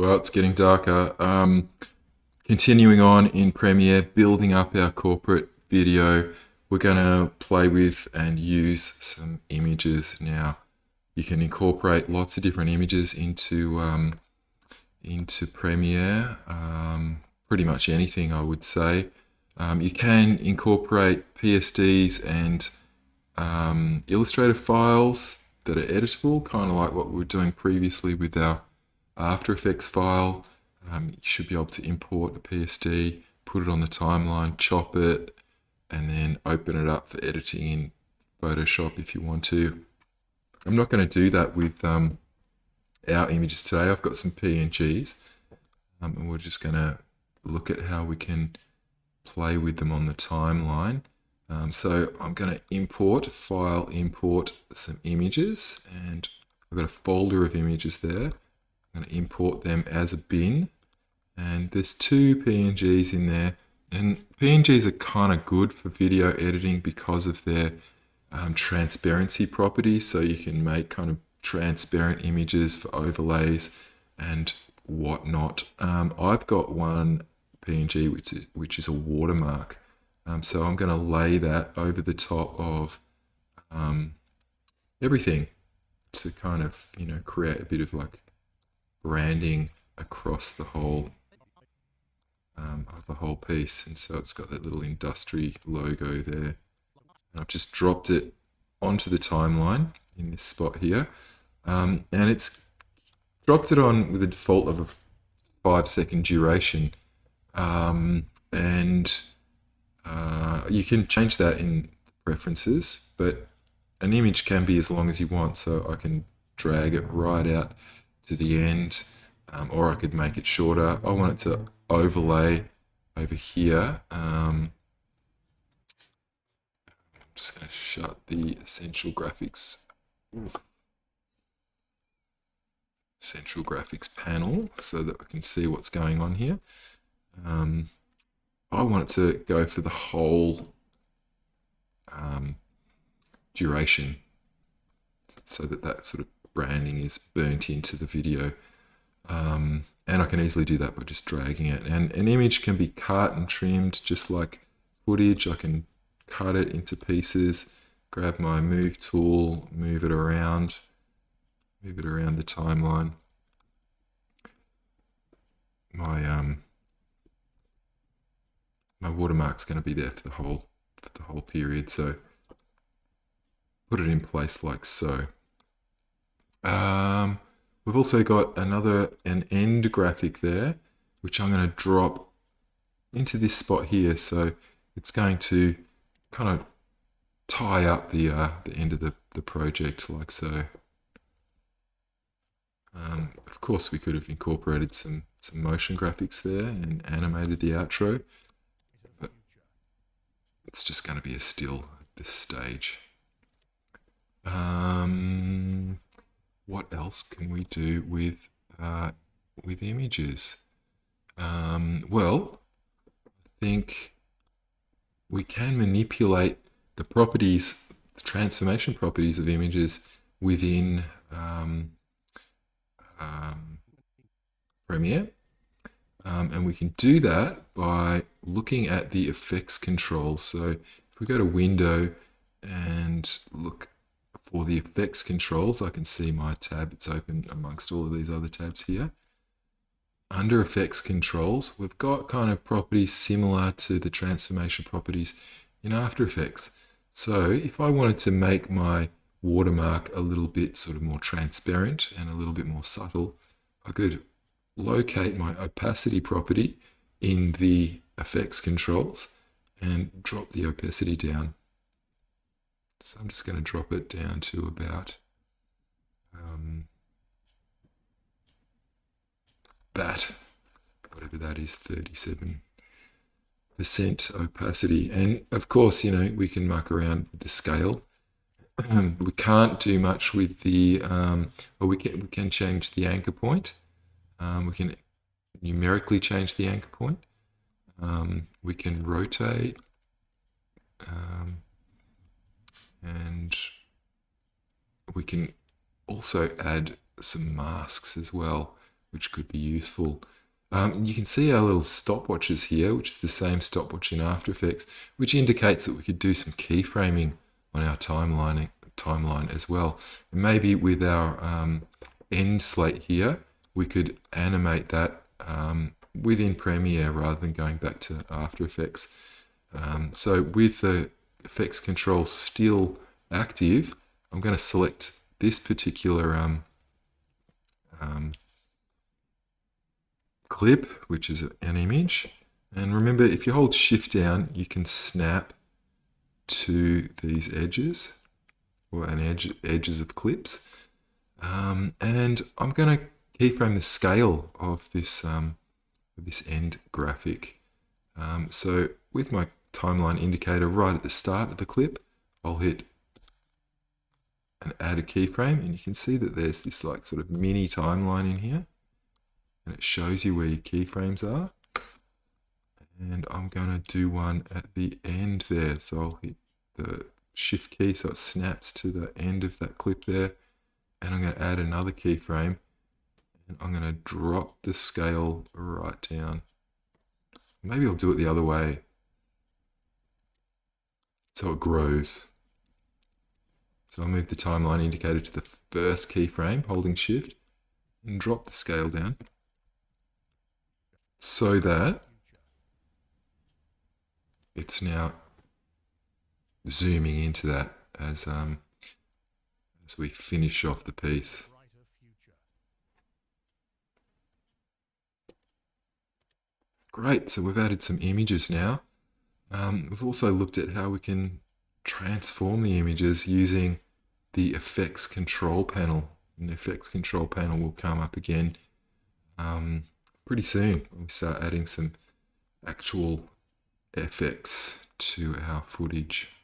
Well, it's getting darker. Continuing on in Premiere, building up our corporate video, we're going to play with and use some images now. You can incorporate lots of different images into Premiere, pretty much anything, I would say. You can incorporate PSDs and Illustrator files that are editable, kind of like what we were doing previously with our After Effects file. You should be able to import a PSD, put it on the timeline, chop it, and then open it up for editing in Photoshop if you want to. I'm not going to do that with our images today. I've got some PNGs, and we're just going to look at how we can play with them on the timeline. So I'm going to import some images, and I've got a folder of images there. I'm going to import them as a bin, and there's two PNGs in there, and PNGs are kind of good for video editing because of their transparency properties, so you can make kind of transparent images for overlays and whatnot. I've got one PNG which is a watermark, so I'm going to lay that over the top of everything to kind of create a bit of like branding across the whole of the whole piece. And so it's got that little industry logo there, and I've just dropped it onto the timeline in this spot here, and it's dropped it on with a default of a 5-second duration, and you can change that in preferences, but an image can be as long as you want, so I can drag it right out to the end, or I could make it shorter. I want it to overlay over here. I'm just going to shut the essential graphics panel so that I can see what's going on here. I want it to go for the whole duration, so that sort of branding is burnt into the video. And I can easily do that by just dragging it. And an image can be cut and trimmed just like footage. I can cut it into pieces, grab my move tool, move it around the timeline. My watermark's going to be there for the whole period, so put it in place like so. We've also got an end graphic there, which I'm going to drop into this spot here. So it's going to kind of tie up the end of the project like so. Of course, we could have incorporated some motion graphics there and animated the outro, but it's just going to be a still at this stage. What else can we do with images? Well, I think we can manipulate the properties, the transformation properties of images within Premiere. And we can do that by looking at the effects controls. So if we go to Window and look for the effects controls, I can see my tab. It's open amongst all of these other tabs here. Under effects controls, we've got kind of properties similar to the transformation properties in After Effects. So if I wanted to make my watermark a little bit sort of more transparent and a little bit more subtle, I could locate my opacity property in the effects controls and drop the opacity down. So I'm just going to drop it down to about that, whatever that is, 37% opacity. And of course, we can muck around with the scale. We can't do much with the, well, we can change the anchor point. We can numerically change the anchor point. We can rotate. And we can also add some masks as well. which could be useful. You can see our little stopwatches here, which is the same stopwatch in After Effects, which indicates that we could do some keyframing on our timeline as well. And maybe with our end slate here, we could animate that within Premiere rather than going back to After Effects. So with the effects control still active, I'm going to select this particular clip, which is an image. And remember, if you hold Shift down, you can snap to these edges or edges of clips. And I'm going to keyframe the scale of this end graphic. So with my timeline indicator right at the start of the clip, I'll hit and add a keyframe, and you can see that there's this like sort of mini timeline in here, and it shows you where your keyframes are. And I'm going to do one at the end there, so I'll hit the Shift key so it snaps to the end of that clip there, and I'm going to add another keyframe, and I'm going to drop the scale right down. Maybe I'll do it the other way so it grows. So I'll move the timeline indicator to the first keyframe, holding Shift, and drop the scale down so that it's now zooming into that as we finish off the piece. Great, so we've added some images now. We've also looked at how we can transform the images using the effects control panel. And the effects control panel will come up again pretty soon when we start adding some actual effects to our footage.